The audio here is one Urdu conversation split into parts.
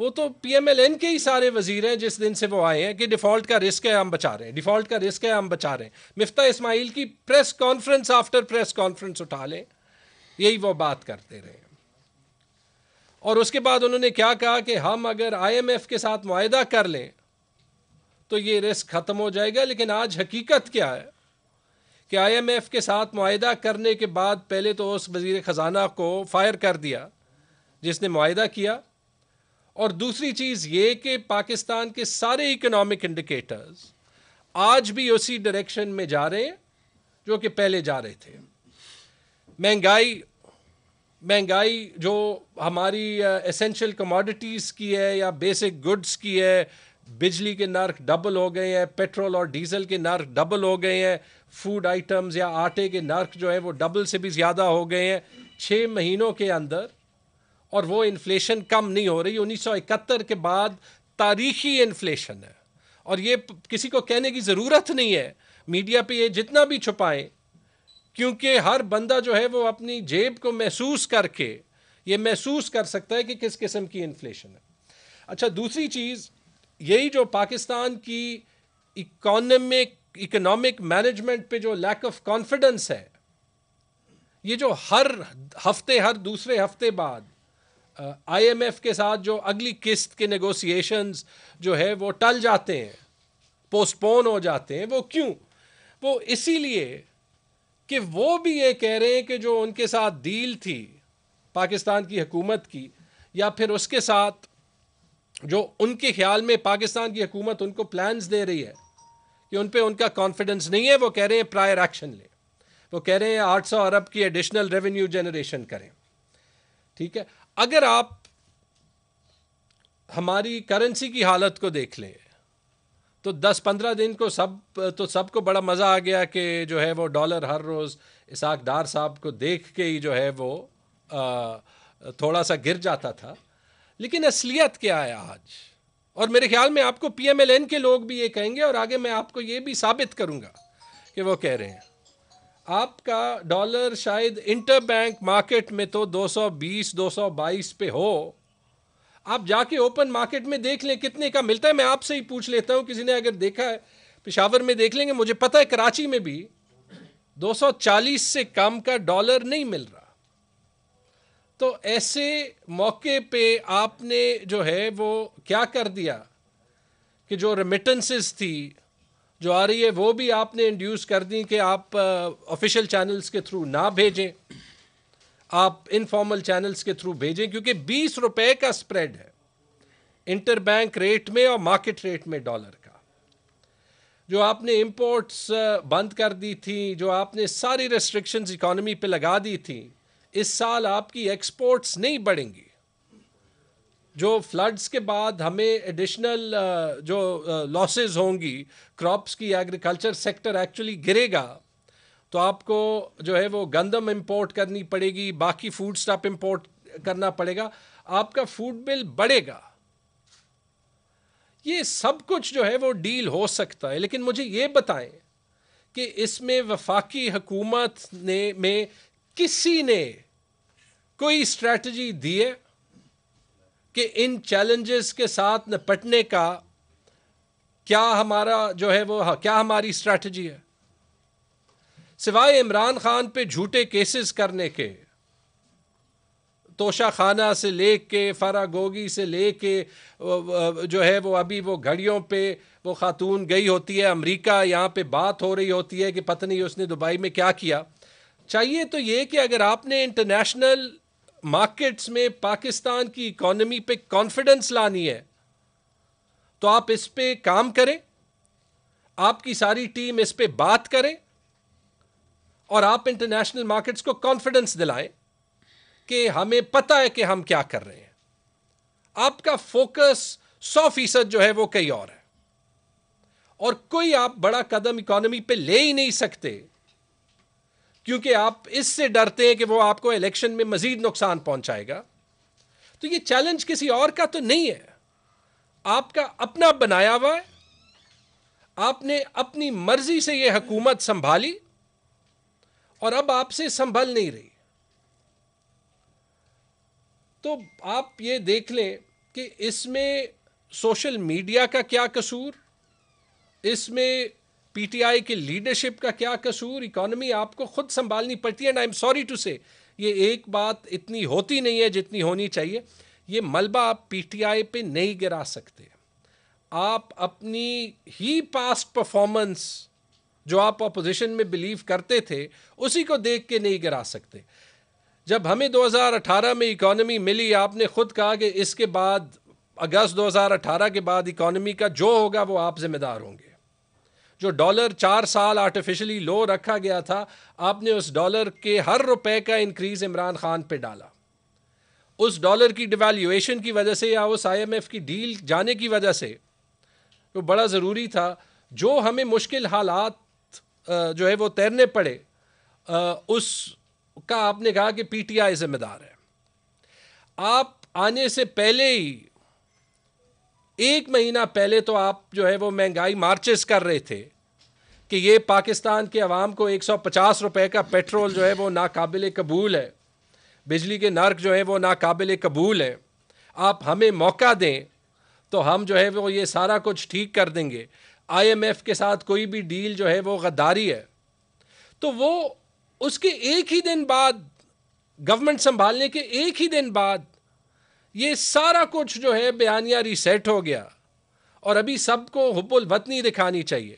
وہ تو پی ایم ایل این کے ہی سارے وزیر ہیں جس دن سے وہ آئے ہیں کہ ڈیفالٹ کا رسک ہے ہم بچا رہے ہیں، ڈیفالٹ کا رسک ہے ہم بچا رہے ہیں۔ مفتاح اسماعیل کی press conference after press conference اٹھا لیں، یہی وہ بات کرتے رہے ہیں۔ اور اس کے بعد انہوں نے کیا کہا کہ ہم اگر آئی ایم ایف کے ساتھ معاہدہ کر لیں تو یہ رسک ختم ہو جائے گا۔ لیکن آج حقیقت کیا ہے کہ آئی ایم ایف کے ساتھ معاہدہ کرنے کے بعد پہلے تو اس وزیر خزانہ کو فائر کر دیا جس نے معاہدہ کیا، اور دوسری چیز یہ کہ پاکستان کے سارے اکنامک انڈیکیٹرز آج بھی اسی ڈائریکشن میں جا رہے ہیں جو کہ پہلے جا رہے تھے۔ مہنگائی جو ہماری ایسینشل کموڈٹیز کی ہے یا بیسک گڈز کی ہے، بجلی کے نرخ ڈبل ہو گئے ہیں، پیٹرول اور ڈیزل کے نرخ ڈبل ہو گئے ہیں، فوڈ آئٹمز یا آٹے کے نرخ جو ہے وہ ڈبل سے بھی زیادہ ہو گئے ہیں 6 مہینوں کے اندر، اور وہ انفلیشن کم نہیں ہو رہی۔ 1971 کے بعد تاریخی انفلیشن ہے، اور یہ کسی کو کہنے کی ضرورت نہیں ہے، میڈیا پہ یہ جتنا بھی چھپائیں، کیونکہ ہر بندہ جو ہے وہ اپنی جیب کو محسوس کر کے یہ محسوس کر سکتا ہے کہ کس قسم کی انفلیشن ہے۔ اچھا، دوسری چیز یہی جو پاکستان کی اکنامک مینجمنٹ پہ جو لیک آف کانفیڈنس ہے، یہ جو ہر ہفتے ہر دوسرے ہفتے بعد آئی ایم ایف کے ساتھ جو اگلی قسط کے نیگوسیشنز جو ہے وہ ٹل جاتے ہیں، پوسٹ پون ہو جاتے ہیں، وہ کیوں؟ وہ اسی لیے کہ وہ بھی یہ کہہ رہے ہیں کہ جو ان کے ساتھ ڈیل تھی پاکستان کی حکومت کی، یا پھر اس کے ساتھ جو ان کے خیال میں پاکستان کی حکومت ان کو پلانز دے رہی ہے کہ ان پہ ان کا کانفیڈنس نہیں ہے، وہ کہہ رہے ہیں پرائر ایکشن لیں، وہ کہہ رہے ہیں 800 ارب کی ایڈیشنل ریونیو جنریشن کریں۔ ٹھیک ہے، اگر آپ ہماری کرنسی کی حالت کو دیکھ لیں تو 10-15 دن کو سب کو بڑا مزہ آ گیا کہ جو ہے وہ ڈالر ہر روز اسحاق ڈار صاحب کو دیکھ کے ہی جو ہے وہ تھوڑا سا گر جاتا تھا۔ لیکن اصلیت کیا ہے آج؟ اور میرے خیال میں آپ کو پی ایم ایل این کے لوگ بھی یہ کہیں گے، اور آگے میں آپ کو یہ بھی ثابت کروں گا کہ وہ کہہ رہے ہیں۔ آپ کا ڈالر شاید انٹر بینک مارکیٹ میں تو 220-222 پہ ہو، آپ جا کے اوپن مارکیٹ میں دیکھ لیں کتنے کا ملتا ہے۔ میں آپ سے ہی پوچھ لیتا ہوں، کسی نے اگر دیکھا ہے پشاور میں دیکھ لیں گے، مجھے پتہ ہے کراچی میں بھی 240 سے کم کا ڈالر نہیں مل رہا۔ تو ایسے موقع پہ آپ نے جو ہے وہ کیا کر دیا کہ جو ریمیٹنسز تھی جو آ رہی ہے وہ بھی آپ نے انڈیوس کر دیں کہ آپ آفیشیل چینلز کے تھرو نہ بھیجیں، آپ انفارمل چینلز کے تھرو بھیجیں، کیونکہ 20 روپے کا سپریڈ ہے انٹر بینک ریٹ میں اور مارکیٹ ریٹ میں ڈالر کا۔ جو آپ نے امپورٹس بند کر دی تھی، جو آپ نے ساری ریسٹرکشنز اکانومی پہ لگا دی تھی، اس سال آپ کی ایکسپورٹس نہیں بڑھیں گی۔ جو فلڈز کے بعد ہمیں ایڈیشنل جو لاسز ہوں گی کراپس کی، ایگریکلچر سیکٹر ایکچولی گرے گا، تو آپ کو جو ہے وہ گندم امپورٹ کرنی پڑے گی، باقی فوڈ سٹاپ امپورٹ کرنا پڑے گا، آپ کا فوڈ بل بڑھے گا۔ یہ سب کچھ جو ہے وہ ڈیل ہو سکتا ہے، لیکن مجھے یہ بتائیں کہ اس میں وفاقی حکومت میں کسی نے کوئی اسٹریٹجی دی ہے کہ ان چیلنجز کے ساتھ نپٹنے کا کیا ہمارا جو ہے وہ کیا ہماری اسٹریٹجی ہے؟ سوائے عمران خان پہ جھوٹے کیسز کرنے کے، توشہ خانہ سے لے کے فرا گوگی سے لے کے جو ہے وہ ابھی وہ گھڑیوں پہ وہ خاتون گئی ہوتی ہے امریکہ، یہاں پہ بات ہو رہی ہوتی ہے کہ پتہ نہیں اس نے دبئی میں کیا کیا۔ چاہیے تو یہ کہ اگر آپ نے انٹرنیشنل مارکیٹس میں پاکستان کی اکانومی پہ کانفیڈنس لانی ہے تو آپ اس پہ کام کریں، آپ کی ساری ٹیم اس پہ بات کرے، اور آپ انٹرنیشنل مارکیٹس کو کانفیڈنس دلائیں کہ ہمیں پتہ ہے کہ ہم کیا کر رہے ہیں۔ آپ کا فوکس 100% جو ہے وہ کہیں اور ہے، اور کوئی آپ بڑا قدم اکانومی پہ لے ہی نہیں سکتے کیونکہ آپ اس سے ڈرتے ہیں کہ وہ آپ کو الیکشن میں مزید نقصان پہنچائے گا۔ تو یہ چیلنج کسی اور کا تو نہیں ہے، آپ کا اپنا بنایا ہوا ہے، آپ نے اپنی مرضی سے یہ حکومت سنبھالی اور اب آپ سے سنبھل نہیں رہی۔ تو آپ یہ دیکھ لیں کہ اس میں سوشل میڈیا کا کیا قصور، اس میں پی ٹی آئی کے لیڈرشپ کا کیا قصور. اکانومی آپ کو خود سنبھالنی پڑتی ہے. And I am sorry to say یہ ایک بات اتنی ہوتی نہیں ہے جتنی ہونی چاہیے. یہ ملبہ آپ پی ٹی آئی پہ نہیں گرا سکتے. آپ اپنی ہی پاسٹ پرفارمنس جو آپ اپوزیشن میں بلیو کرتے تھے اسی کو دیکھ کے نہیں گرا سکتے. جب ہمیں 2018 میں اکانومی ملی، آپ نے خود کہا کہ اس کے بعد اگست 2018 کے بعد اکانومی کا جو ہوگا وہ آپ ذمہ دار ہوں گے. جو ڈالر 4 سال آرٹیفیشلی لو رکھا گیا تھا، آپ نے اس ڈالر کے ہر روپے کا انکریز عمران خان پہ ڈالا. اس ڈالر کی ڈیویلیویشن کی وجہ سے یا اس آئی ایم ایف کی ڈیل جانے کی وجہ سے وہ بڑا ضروری تھا. جو ہمیں مشکل حالات جو ہے وہ تیرنے پڑے، اس کا آپ نے کہا کہ پی ٹی آئی ذمہ دار ہے. آپ آنے سے پہلے ہی 1 مہینہ پہلے تو آپ جو ہے وہ مہنگائی مارچز کر رہے تھے کہ یہ پاکستان کے عوام کو 150 روپے کا پیٹرول جو ہے وہ ناقابل قبول ہے، بجلی کے نرخ جو ہے وہ ناقابل قبول ہے. آپ ہمیں موقع دیں تو ہم جو ہے وہ یہ سارا کچھ ٹھیک کر دیں گے. آئی ایم ایف کے ساتھ کوئی بھی ڈیل جو ہے وہ غداری ہے. تو وہ اس کے ایک ہی دن بعد، گورنمنٹ سنبھالنے کے ایک ہی دن بعد، یہ سارا کچھ جو ہے بیانیہ ریسیٹ ہو گیا. اور ابھی سب کو حب الوطنی دکھانی چاہیے.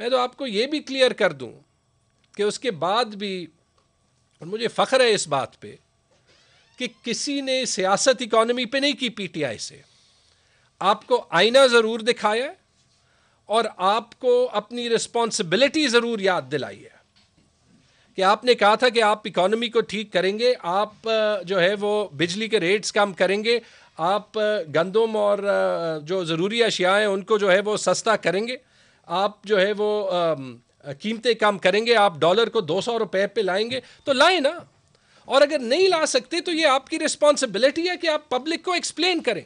میں تو آپ کو یہ بھی کلیئر کر دوں کہ اس کے بعد بھی، اور مجھے فخر ہے اس بات پہ، کہ کسی نے سیاست اکانومی پہ نہیں کی پی ٹی آئی سے. آپ کو آئینہ ضرور دکھایا اور آپ کو اپنی رسپانسبلٹی ضرور یاد دلائی ہے کہ آپ نے کہا تھا کہ آپ اکانومی کو ٹھیک کریں گے، آپ جو ہے وہ بجلی کے ریٹس کم کریں گے، آپ گندم اور جو ضروری اشیاء ہیں ان کو جو ہے وہ سستا کریں گے، آپ جو ہے وہ قیمتیں کم کریں گے، آپ ڈالر کو 200 روپے پہ لائیں گے. تو لائیں نا. اور اگر نہیں لا سکتے تو یہ آپ کی رسپانسبلٹی ہے کہ آپ پبلک کو ایکسپلین کریں.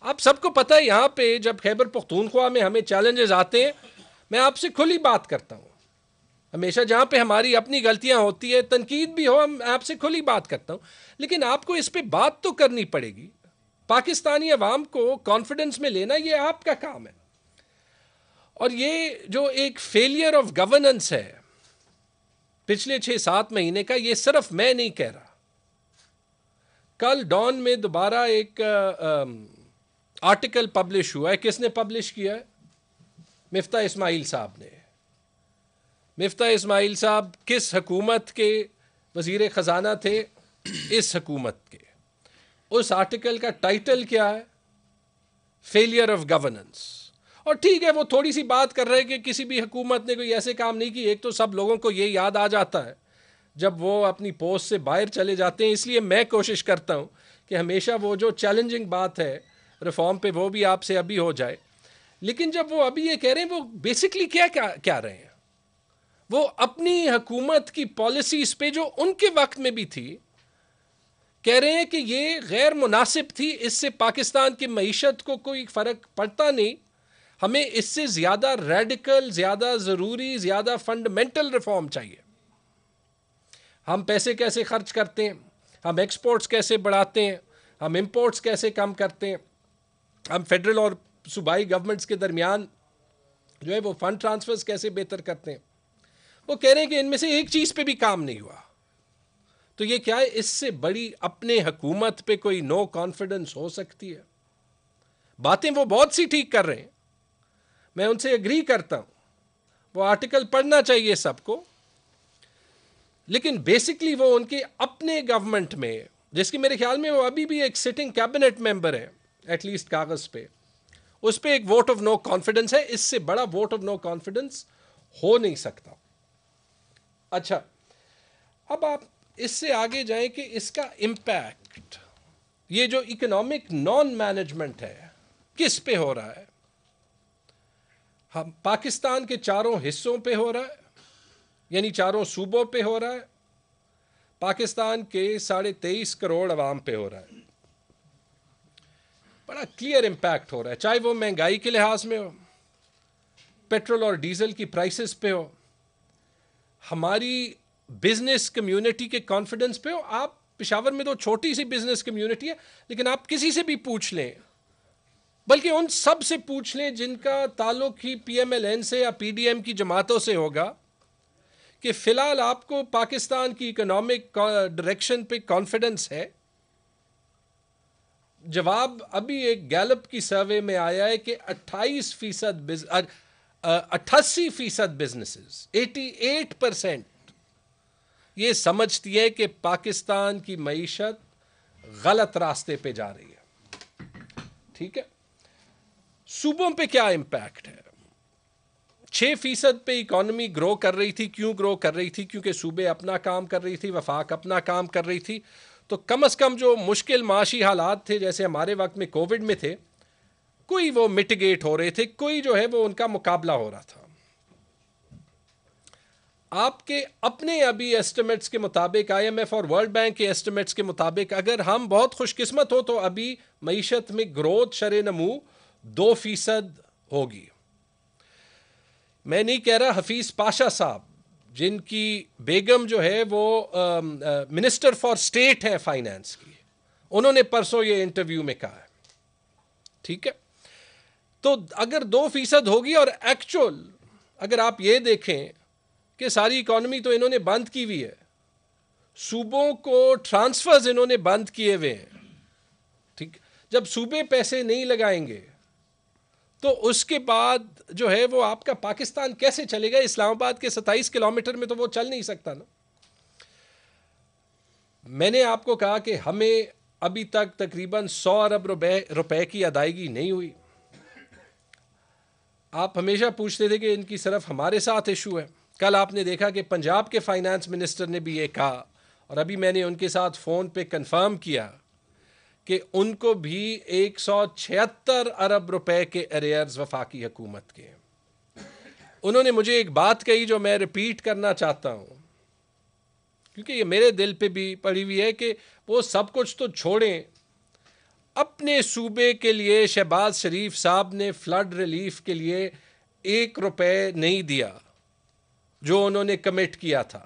آپ سب کو پتہ ہے یہاں پہ جب خیبر پختونخوا میں ہمیں چیلنجز آتے ہیں، میں آپ سے کھلی بات کرتا ہوں. ہمیشہ جہاں پہ ہماری اپنی غلطیاں ہوتی ہے، تنقید بھی ہو، ہم آپ سے کھلی بات کرتا ہوں. لیکن آپ کو اس پہ بات تو کرنی پڑے گی. پاکستانی عوام کو کانفیڈنس میں لینا یہ آپ کا کام ہے. اور یہ جو ایک فیلئر آف گورننس ہے پچھلے 6-7 مہینے کا، یہ صرف میں نہیں کہہ رہا. کل ڈان میں دوبارہ ایک آرٹیکل پبلش ہوا ہے. کس نے پبلش کیا ہے؟ مفتاح اسماعیل صاحب نے. مفتاح اسماعیل صاحب کس حکومت کے وزیر خزانہ تھے؟ اس حکومت کے. اس آرٹیکل کا ٹائٹل کیا ہے؟ Failure of governance. اور ٹھیک ہے، وہ تھوڑی سی بات کر رہے کہ کسی بھی حکومت نے کوئی ایسے کام نہیں کی. ایک تو سب لوگوں کو یہ یاد آ جاتا ہے جب وہ اپنی پوسٹ سے باہر چلے جاتے ہیں. اس لیے میں کوشش کرتا ہوں کہ ہمیشہ وہ جو چیلنجنگ بات ہے ریفارم پہ وہ بھی آپ سے ابھی ہو جائے. لیکن جب وہ ابھی یہ کہہ رہے ہیں، وہ بیسکلی کیا رہے ہیں؟ وہ اپنی حکومت کی پالیسیز پہ جو ان کے وقت میں بھی تھی کہہ رہے ہیں کہ یہ غیر مناسب تھی، اس سے پاکستان کی معیشت کو کوئی فرق پڑتا نہیں، ہمیں اس سے زیادہ ریڈیکل، زیادہ ضروری، زیادہ فنڈامنٹل ریفارم چاہیے. ہم پیسے کیسے خرچ کرتے ہیں، ہم ایکسپورٹس کیسے بڑھاتے ہیں، ہم امپورٹس کیسے کم کرتے ہیں، ہم فیڈرل اور صوبائی گورنمنٹس کے درمیان جو ہے وہ فنڈ ٹرانسفرز کیسے بہتر کرتے ہیں. وہ کہہ رہے ہیں کہ ان میں سے ایک چیز پہ بھی کام نہیں ہوا. تو یہ کیا ہے؟ اس سے بڑی اپنے حکومت پہ کوئی نو کانفیڈنس ہو سکتی ہے؟ باتیں وہ بہت سی ٹھیک کر رہے ہیں، میں ان سے اگری کرتا ہوں، وہ آرٹیکل پڑھنا چاہیے سب کو. لیکن بیسکلی وہ ان کے اپنے گورنمنٹ میں، جس کی میرے خیال میں وہ ابھی بھی ایک سٹنگ کیبنٹ ممبر ہے ایٹ لیسٹ کاغذ پہ، اس پہ ایک ووٹ آف نو کانفیڈنس ہے. اس سے بڑا ووٹ آف نو کانفیڈنس ہو نہیں سکتا. اچھا، اب آپ اس سے آگے جائیں کہ اس کا امپیکٹ، یہ جو اکنامک نان مینجمنٹ ہے، کس پہ ہو رہا ہے؟ ہم پاکستان کے چاروں حصوں پہ ہو رہا ہے، یعنی چاروں صوبوں پہ ہو رہا ہے، پاکستان کے 23.5 کروڑ عوام پہ ہو رہا ہے. بڑا کلیئر امپیکٹ ہو رہا ہے، چاہے وہ مہنگائی کے لحاظ میں ہو، پیٹرول اور ڈیزل کی پرائسز پہ ہو، ہماری بزنس کمیونٹی کے کانفیڈنس پہ ہو. آپ پشاور میں تو چھوٹی سی بزنس کمیونٹی ہے، لیکن آپ کسی سے بھی پوچھ لیں، بلکہ ان سب سے پوچھ لیں جن کا تعلق ہی پی ایم ایل این سے یا پی ڈی ایم کی جماعتوں سے ہوگا، کہ فی الحال آپ کو پاکستان کی اکنامک ڈائریکشن پہ کانفیڈنس ہے؟ جواب ابھی ایک گیلپ کی سروے میں آیا ہے کہ 88% بزنسز 88% یہ سمجھتی ہے کہ پاکستان کی معیشت غلط راستے پہ جا رہی ہے. ٹھیک ہے، صوبوں پہ کیا امپیکٹ ہے؟ 6% پہ اکانومی گرو کر رہی تھی. کیوں گرو کر رہی تھی؟ کیونکہ صوبے اپنا کام کر رہی تھی، وفاق اپنا کام کر رہی تھی. تو کم از کم جو مشکل معاشی حالات تھے جیسے ہمارے وقت میں کووڈ میں تھے، کوئی وہ مٹیگیٹ ہو رہے تھے، کوئی جو ہے وہ ان کا مقابلہ ہو رہا تھا. آپ کے اپنے ابھی ایسٹیمیٹس کے مطابق، آئی ایم ایف اور ورلڈ بینک کے ایسٹیمیٹس کے مطابق، اگر ہم بہت خوش قسمت ہو تو ابھی معیشت میں گروتھ شرح نمو 2% ہوگی. میں نہیں کہہ رہا حفیظ پاشا صاحب جن کی بیگم جو ہے وہ منسٹر فار اسٹیٹ ہے فائنانس کی، انہوں نے پرسوں یہ انٹرویو میں کہا ہے. ٹھیک ہے، تو اگر 2% ہوگی، اور ایکچوئل اگر آپ یہ دیکھیں کہ ساری اکانومی تو انہوں نے بند کی ہوئی ہے، صوبوں کو ٹرانسفرز انہوں نے بند کیے ہوئے ہیں. ٹھیک، جب صوبے پیسے نہیں لگائیں گے تو اس کے بعد جو ہے وہ آپ کا پاکستان کیسے چلے گا؟ اسلام آباد کے 27 کلومیٹر میں تو وہ چل نہیں سکتا نا. میں نے آپ کو کہا کہ ہمیں ابھی تک تقریباً 100 ارب روپے کی ادائیگی نہیں ہوئی. آپ ہمیشہ پوچھتے تھے کہ ان کی صرف ہمارے ساتھ ایشو ہے. کل آپ نے دیکھا کہ پنجاب کے فائنانس منسٹر نے بھی یہ کہا، اور ابھی میں نے ان کے ساتھ فون پہ کنفرم کیا کہ ان کو بھی 176 ارب روپے کے ایریئرز وفاقی حکومت کے. انہوں نے مجھے ایک بات کہی جو میں ریپیٹ کرنا چاہتا ہوں، کیونکہ یہ میرے دل پہ بھی پڑی ہوئی ہے، کہ وہ سب کچھ تو چھوڑیں، اپنے صوبے کے لیے شہباز شریف صاحب نے فلڈ ریلیف کے لیے 1 روپے نہیں دیا جو انہوں نے کمٹ کیا تھا.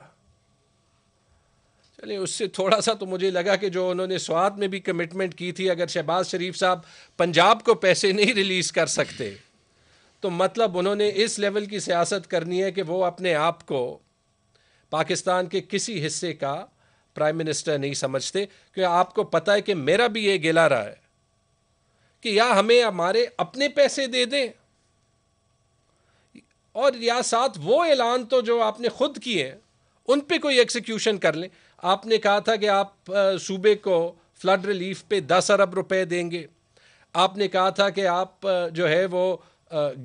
چلیں اس سے تھوڑا سا تو مجھے لگا کہ جو انہوں نے سوات میں بھی کمٹمنٹ کی تھی، اگر شہباز شریف صاحب پنجاب کو پیسے نہیں ریلیز کر سکتے تو مطلب انہوں نے اس لیول کی سیاست کرنی ہے کہ وہ اپنے آپ کو پاکستان کے کسی حصے کا پرائم منسٹر نہیں سمجھتے. کہ آپ کو پتہ ہے کہ میرا بھی یہ گلا رہا ہے کہ یا ہمیں ہمارے اپنے پیسے دے دیں، اور یا ساتھ وہ اعلان تو جو آپ نے خود کیے ان پہ کوئی ایکسیکیوشن کر لیں. آپ نے کہا تھا کہ آپ صوبے کو فلڈ ریلیف پہ 10 ارب روپے دیں گے. آپ نے کہا تھا کہ آپ جو ہے وہ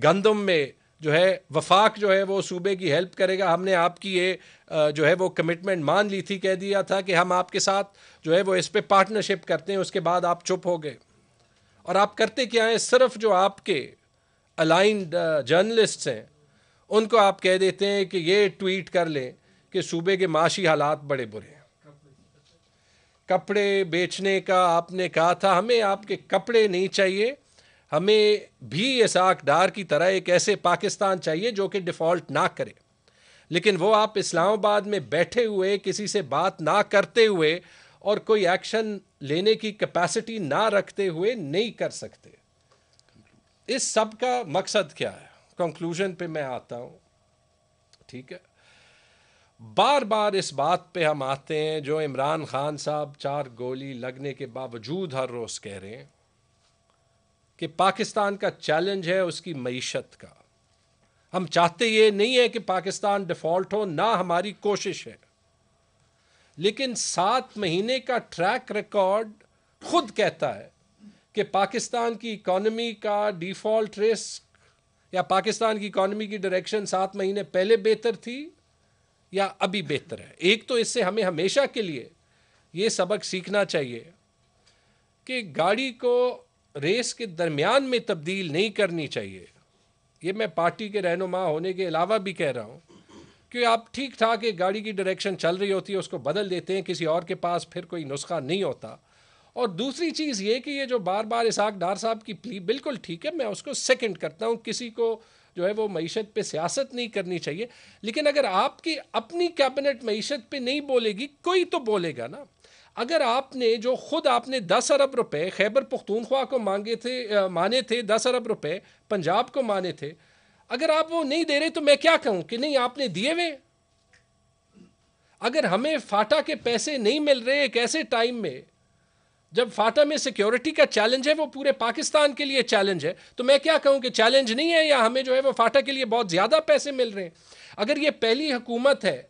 گندم میں جو ہے وفاق جو ہے وہ صوبے کی ہیلپ کرے گا. ہم نے آپ کی یہ جو ہے وہ کمٹمنٹ مان لی تھی، کہہ دیا تھا کہ ہم آپ کے ساتھ جو ہے وہ اس پہ پارٹنرشپ کرتے ہیں. اس کے بعد آپ چپ ہو گئے، اور آپ کرتے کیا ہیں؟ صرف جو آپ کے الائنڈ جرنلسٹس ہیں ان کو آپ کہہ دیتے ہیں کہ یہ ٹویٹ کر لیں کہ صوبے کے معاشی حالات بڑے برے ہیں. کپڑے بیچنے کا آپ نے کہا تھا، ہمیں آپ کے کپڑے نہیں چاہیے، ہمیں بھی اسحاق ڈار کی طرح ایک ایسے پاکستان چاہیے جو کہ ڈیفالٹ نہ کرے. لیکن وہ آپ اسلام آباد میں بیٹھے ہوئے کسی سے بات نہ کرتے ہوئے اور کوئی ایکشن لینے کی کیپیسٹی نہ رکھتے ہوئے نہیں کر سکتے. اس سب کا مقصد کیا ہے؟ کنکلوژن پہ میں آتا ہوں. ٹھیک ہے، بار بار اس بات پہ ہم آتے ہیں جو عمران خان صاحب 4 گولی لگنے کے باوجود ہر روز کہہ رہے ہیں کہ پاکستان کا چیلنج ہے اس کی معیشت کا. ہم چاہتے یہ نہیں ہے کہ پاکستان ڈیفالٹ ہو، نہ ہماری کوشش ہے، لیکن 7 مہینے کا ٹریک ریکارڈ خود کہتا ہے کہ پاکستان کی اکانومی کا ڈیفالٹ رسک یا پاکستان کی اکانومی کی ڈائریکشن 7 مہینے پہلے بہتر تھی یا ابھی بہتر ہے. ایک تو اس سے ہمیں ہمیشہ کے لیے یہ سبق سیکھنا چاہیے کہ گاڑی کو ریس کے درمیان میں تبدیل نہیں کرنی چاہیے. یہ میں پارٹی کے رہنما ہونے کے علاوہ بھی کہہ رہا ہوں کہ آپ ٹھیک ٹھاک ایک گاڑی کی ڈائریکشن چل رہی ہوتی ہے، اس کو بدل دیتے ہیں، کسی اور کے پاس پھر کوئی نسخہ نہیں ہوتا. اور دوسری چیز یہ کہ یہ جو بار بار اسحاق ڈار صاحب کی پلی بالکل ٹھیک ہے، میں اس کو سیکنڈ کرتا ہوں. کسی کو جو ہے وہ معیشت پہ سیاست نہیں کرنی چاہیے، لیکن اگر آپ کی اپنی کیبنٹ معیشت پہ نہیں بولے گی، کوئی تو بولے گا نا. اگر آپ نے جو خود آپ نے 10 ارب روپے خیبر پختونخوا کو مانے تھے 10 ارب روپے پنجاب کو مانے تھے, اگر آپ وہ نہیں دے رہے تو میں کیا کہوں کہ نہیں آپ نے دیے ہوئے. اگر ہمیں فاٹا کے پیسے نہیں مل رہے ایک ایسے ٹائم میں جب فاٹا میں سیکیورٹی کا چیلنج ہے, وہ پورے پاکستان کے لیے چیلنج ہے, تو میں کیا کہوں کہ چیلنج نہیں ہے, یا ہمیں جو ہے وہ فاٹا کے لیے بہت زیادہ پیسے مل رہے ہیں. اگر یہ پہلی حکومت ہے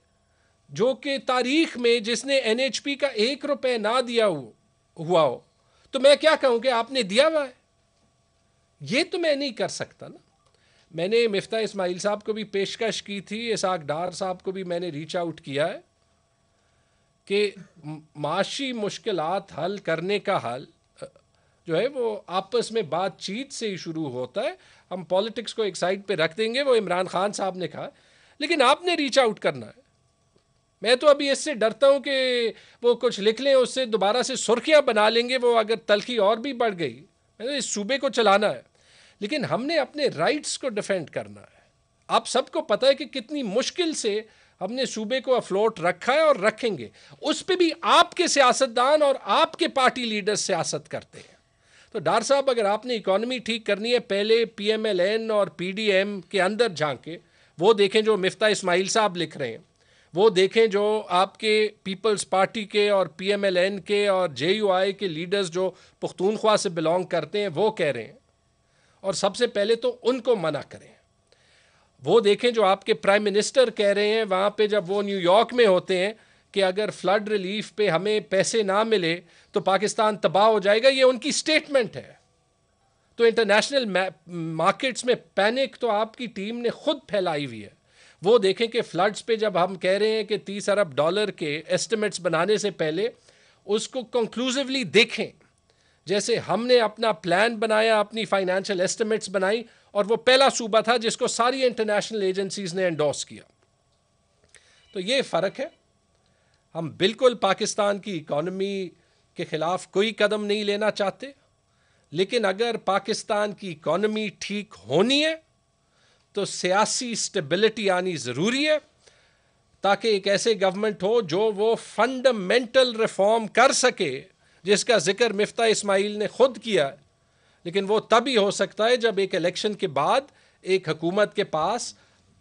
جو کہ تاریخ میں جس نے NHP کا 1 روپے نہ دیا ہوا ہو, تو میں کیا کہوں کہ آپ نے دیا ہوا ہے. یہ تو میں نہیں کر سکتا نا. میں نے مفتاح اسماعیل صاحب کو بھی پیشکش کی تھی, اسحاق ڈار صاحب کو بھی میں نے ریچ آؤٹ کیا ہے کہ معاشی مشکلات حل کرنے کا حل جو ہے وہ آپس میں بات چیت سے ہی شروع ہوتا ہے. ہم پالیٹکس کو ایک سائڈ پہ رکھ دیں گے, وہ عمران خان صاحب نے کہا, لیکن آپ نے ریچ آؤٹ کرنا ہے. میں تو ابھی اس سے ڈرتا ہوں کہ وہ کچھ لکھ لیں, اس سے دوبارہ سے سرخیاں بنا لیں گے, وہ اگر تلخی اور بھی بڑھ گئی. اس صوبے کو چلانا ہے, لیکن ہم نے اپنے رائٹس کو ڈیفینڈ کرنا ہے. آپ سب کو پتہ ہے کہ کتنی مشکل سے ہم نے صوبے کو افلوٹ رکھا ہے اور رکھیں گے. اس پہ بھی آپ کے سیاستدان اور آپ کے پارٹی لیڈر سیاست کرتے ہیں. تو ڈار صاحب اگر آپ نے اکانومی ٹھیک کرنی ہے, پہلے PMLN اور PDM کے اندر جھانکے, وہ دیکھیں جو مفتاح اسماعیل صاحب لکھ رہے ہیں, وہ دیکھیں جو آپ کے پیپلز پارٹی کے اور PMLN کے اور JUI کے لیڈرز جو پختونخوا سے بلانگ کرتے ہیں وہ کہہ رہے ہیں, اور سب سے پہلے تو ان کو منع کریں. وہ دیکھیں جو آپ کے پرائم منسٹر کہہ رہے ہیں وہاں پہ جب وہ نیو یارک میں ہوتے ہیں کہ اگر فلڈ ریلیف پہ ہمیں پیسے نہ ملے تو پاکستان تباہ ہو جائے گا. یہ ان کی سٹیٹمنٹ ہے. تو انٹرنیشنل مارکیٹس میں پینک تو آپ کی ٹیم نے خود پھیلائی ہوئی ہے. وہ دیکھیں کہ فلڈز پہ جب ہم کہہ رہے ہیں کہ $30 ارب کے ایسٹیمیٹس بنانے سے پہلے اس کو کنکلوزیولی دیکھیں. جیسے ہم نے اپنا پلان بنایا, اپنی فائنینشیل ایسٹیمیٹس بنائی, اور وہ پہلا صوبہ تھا جس کو ساری انٹرنیشنل ایجنسیز نے انڈورس کیا. تو یہ فرق ہے. ہم بالکل پاکستان کی اکانومی کے خلاف کوئی قدم نہیں لینا چاہتے, لیکن اگر پاکستان کی اکانومی ٹھیک ہونی ہے تو سیاسی سٹیبلٹی آنی ضروری ہے, تاکہ ایک ایسے گورنمنٹ ہو جو وہ فنڈامنٹل ریفارم کر سکے جس کا ذکر مفتاح اسماعیل نے خود کیا. لیکن وہ تب ہی ہو سکتا ہے جب ایک الیکشن کے بعد ایک حکومت کے پاس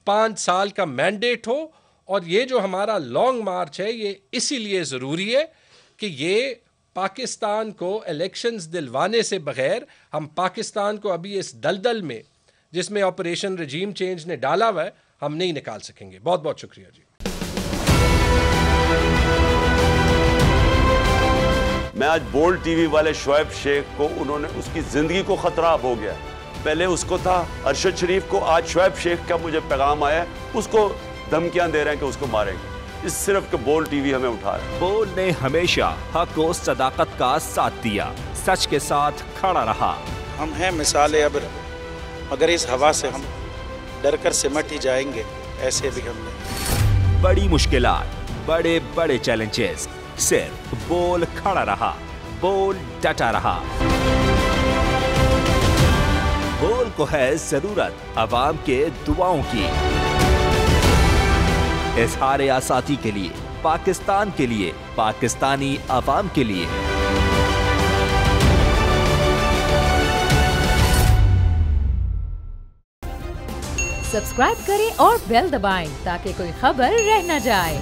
5 سال کا مینڈیٹ ہو. اور یہ جو ہمارا لانگ مارچ ہے یہ اسی لیے ضروری ہے کہ یہ پاکستان کو الیکشنز دلوانے سے بغیر ہم پاکستان کو ابھی اس دلدل میں جس میں آپریشن رجیم چینج نے ڈالا ہوا ہے ہم نہیں نکال سکیں گے. بہت بہت شکریہ جی. میں آج بولڈ ٹی وی والے شعیب شیخ کو, انہوں نے اس کی زندگی کو خطرہ ہو گیا. پہلے اس کو تھا ارشد شریف کو, آج شعیب شیخ کا مجھے پیغام آیا ہے اس کو دھمکیاں دے رہے ہیں کہ اس کو ماریں گے. اس صرف کہ بولڈ ٹی وی ہمیں اٹھا رہا ہے. بولڈ نے ہمیشہ حق و صداقت کا ساتھ دیا, سچ کے ساتھ کھڑا رہا. ہم ہیں مثال ابر, مگر اس ہوا سے ہم ڈر کر سمٹ ہی جائیں گے, ایسے بھی ہم نے. بڑی مشکلات, بڑے بڑے چیلنجز, صرف بول کھڑا رہا, بول ڈٹا رہا. بول کو ہے ضرورت عوام کے دعاؤں کی. اظہار آزادی کے لیے, پاکستان کے لیے, پاکستانی عوام کے لیے. سبسکرائب کریں اور بیل دبائیں تاکہ کوئی خبر رہ نہ جائے.